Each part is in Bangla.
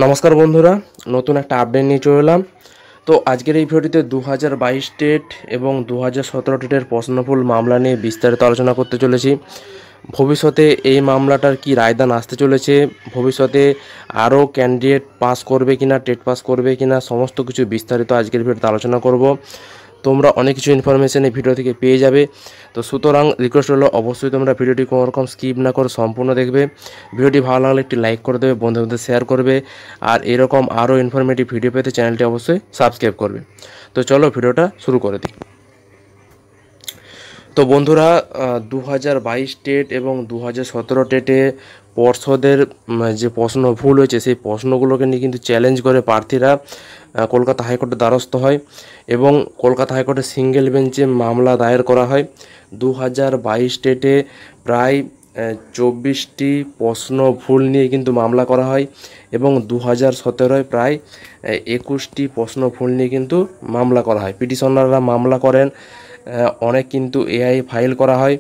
নমস্কার বন্ধুরা, নতুন একটা আপডেট নিয়ে চলে এলাম। তো আজকের এই ভিডিওটিতে 2022 টেট এবং 2017 টেটের প্রশ্নফুল মামলা নিয়ে বিস্তারিত আলোচনা করতে চলেছি। ভবিষ্যতে এই মামলাটার কি রায়দান আসতে চলেছে, ভবিষ্যতে আরও ক্যান্ডিডেট পাস করবে কিনা, টেট পাস করবে কিনা, সমস্ত কিছু বিস্তারিত আজকের ভিডিওতে আলোচনা করব। তোমরা অনেক কিছু ইনফরমেশন এই ভিডিও থেকে পেয়ে যাবে। তো সুতরাং রিকোয়েস্ট হলো অবশ্যই তোমরা ভিডিওটি কোনো রকম স্কিপ না করে সম্পূর্ণ দেখবে। ভিডিওটি ভালো লাগলে একটি লাইক করে দেবে, বন্ধুদের শেয়ার করবে, আর এরকম আরও ইনফরমেটিভ ভিডিও পেতে চ্যানেলটি অবশ্যই সাবস্ক্রাইব করবে। তো চলো ভিডিওটা শুরু করে দিই। তো বন্ধুরা, 2022 টেট এবং 2017 টেটে পর্ষদের যে প্রশ্ন ভুল হয়েছে সেই প্রশ্নগুলোকে নিয়ে কিন্তু চ্যালেঞ্জ করে প্রার্থীরা কলকাতা হাইকোর্টের দ্বারস্থ হয় এবং কলকাতা হাইকোর্টে সিঙ্গেল বেঞ্চে মামলা দায়ের করা হয়। 2022 টেটে প্রায় 24টি প্রশ্ন ভুল নিয়ে কিন্তু মামলা করা হয় এবং 2017 প্রায় 21টি প্রশ্ন ভুল নিয়ে কিন্তু মামলা করা হয়। পিটিশনাররা মামলা করেন, অনেক কিন্তু এআই ফাইল করা হয়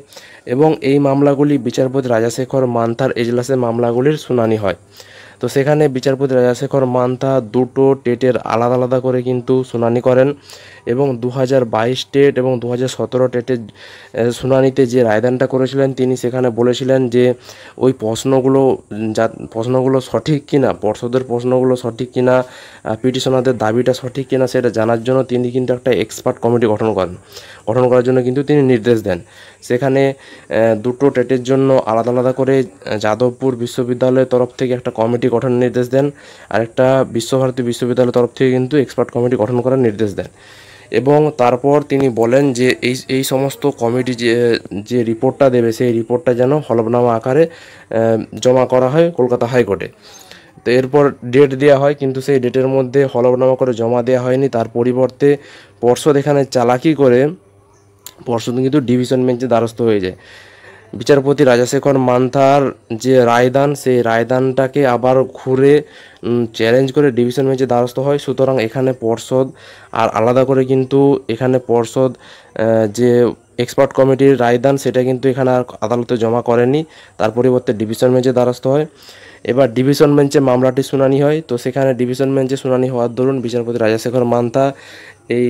এবং এই মামলাগুলি বিচারপতি রাজাশেখর মান্থার এজলাসে মামলাগুলির শুনানি হয়। তো সেখানে বিচারপতি রাজাশেখর মান্থা দুটো টেটের আলাদা আলাদা করে কিন্তু শুনানি করেন এবং 2022 টেট এবং 2017 টেটের শুনানিতে যে রায়দানটা করেছিলেন তিনি সেখানে বলেছিলেন যে ওই প্রশ্নগুলো সঠিক কিনা, পর্ষদের প্রশ্নগুলো সঠিক কিনা, পিটিশনারদের দাবিটা সঠিক কিনা সেটা জানার জন্য তিনি কিন্তু একটা এক্সপার্ট কমিটি গঠন করার জন্য কিন্তু তিনি নির্দেশ দেন। সেখানে দুটো টেটের জন্য আলাদা আলাদা করে যাদবপুর বিশ্ববিদ্যালয়ের তরফ থেকে একটা কমিটি গঠনের নির্দেশ দেন, আর একটা বিশ্বভারতী বিশ্ববিদ্যালয়ের তরফ থেকে কিন্তু এক্সপার্ট কমিটি গঠন করার নির্দেশ দেন। এবং তারপর তিনি বলেন যে এই সমস্ত কমিটি যে রিপোর্টটা দেবে সেই রিপোর্টটা যেন হলফনামা আকারে জমা করা হয় কলকাতা হাইকোর্টে। তো এরপর ডেট দেওয়া হয়, কিন্তু সেই ডেটের মধ্যে হলফনামা করে জমা দেওয়া হয়নি। তার পরিবর্তে পর্ষদ এখানে চালাকি করে পর্ষদ কিন্তু ডিভিশন বেঞ্চে দ্বারস্থ হয়ে যায়। বিচারপতি রাজাশেখর মান্থার যে রায়দান সেই রায়দানটাকে আবার ঘুরে চ্যালেঞ্জ করে ডিভিশন বেঞ্চে দ্বারস্থ হয়। সুতরাং এখানে পর্ষদ আর আলাদা করে কিন্তু এখানে পর্ষদ যে এক্সপার্ট কমিটির রায়দান সেটা কিন্তু এখানে আর আদালতে জমা করেনি, তার পরিবর্তে ডিভিশন বেঞ্চে দ্বারস্থ হয়। এবার ডিভিশন বেঞ্চে মামলাটি শুনানি হয়। তো সেখানে ডিভিশন বেঞ্চে শুনানি হওয়ার দরুন বিচারপতি রাজাশেখর মান্থা এই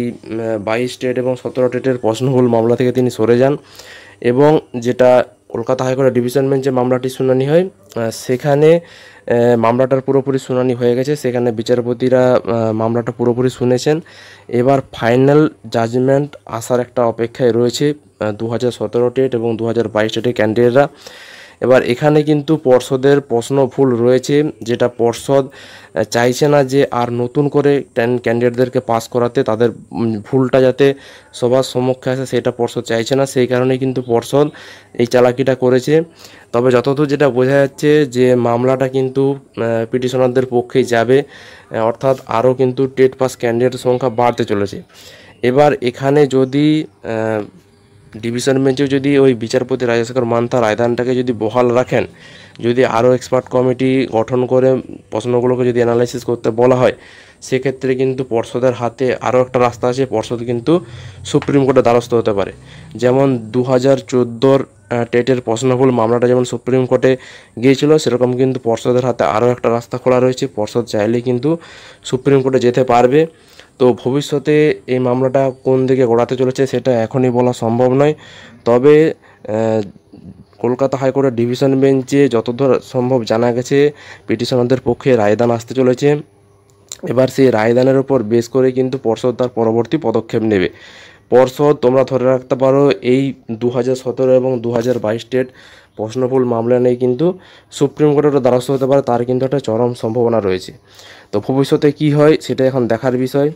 22 টেট এবং 17 টেটের প্রশ্নভুল মামলা থেকে তিনি সরে যান এবং যেটা কলকাতা হাইকোর্টের ডিভিশন বেঞ্চে মামলাটি শুনানি হয় সেখানে মামলাটার পুরোপুরি শুনানি হয়ে গেছে। সেখানে বিচারপতিরা মামলাটা পুরোপুরি শুনেছেন। এবার ফাইনাল জাজমেন্ট আসার একটা অপেক্ষায় রয়েছে 2017 টেট এবং 2022 টেটের ক্যান্ডিডেটরা। এবার এখানে কিন্তু পর্ষদের প্রশ্ন ভুল রয়েছে, যেটা পর্ষদ চাইছে না যে আর নতুন করে ক্যান্ডিডেটদেরকে পাস করাতে, তাদের ভুলটা যাতে সবার সম্মুখে আসে সেটা পর্ষদ চাইছে না। সেই কারণে কিন্তু পর্ষদ এই চালাকিটা করেছে। তবে যতদূর যেটা বোঝা যাচ্ছে যে মামলাটা কিন্তু পিটিশনারদের পক্ষেই যাবে, অর্থাৎ আরও কিন্তু টেট পাস ক্যান্ডিডেটের সংখ্যা বাড়তে চলেছে। এবার এখানে যদি ডিভিশন বেঞ্চেও যদি ওই বিচারপতি রাজাশেখর মান্থা রায়দানটাকে যদি বহাল রাখেন, যদি আরও এক্সপার্ট কমিটি গঠন করে প্রশ্নগুলোকে যদি অ্যানালাইসিস করতে বলা হয়, সেক্ষেত্রে কিন্তু পর্ষদের হাতে আরও একটা রাস্তা আছে। পর্ষদ কিন্তু সুপ্রিম কোর্টে দ্বারস্থ হতে পারে। যেমন 2014 টেটের প্রশ্নভুল মামলাটা যেমন সুপ্রিম কোর্টে গিয়েছিল, সেরকম কিন্তু পর্ষদের হাতে আরও একটা রাস্তা খোলা রয়েছে। পর্ষদ চাইলেই কিন্তু সুপ্রিম কোর্টে যেতে পারবে। তো ভবিষ্যতে এই মামলাটা কোন দিকে গড়াতে চলেছে সেটা এখনই বলা সম্ভব নয়। তবে কলকাতা হাইকোর্টের ডিভিশন বেঞ্চে যতদূর সম্ভব জানা গেছে পিটিশনারদের পক্ষে রায়দান আসতে চলেছে। এবার সেই রায়দানের উপর বেস করে কিন্তু পর্ষদ তার পরবর্তী পদক্ষেপ নেবে। পর্ষদ তোমরা ধরে রাখতে পারো এই 2017 এবং 2022 টেট প্রশ্নভুল মামলা নিয়ে কিন্তু সুপ্রিম কোর্টের দ্বারস্থ হতে পারে, তার কিন্তু একটা চরম সম্ভাবনা রয়েছে। তো ভবিষ্যতে কি হয় সেটা এখন দেখার বিষয়।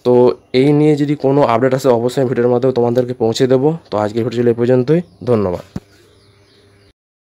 তো এই নিয়ে যদি কোনো আপডেট আসে অবশ্যই ভিডিওর মাধ্যমে তোমাদেরকে পৌঁছে দেবো। তো আজকের ভিডিও ছিল এই পর্যন্তই, ধন্যবাদ।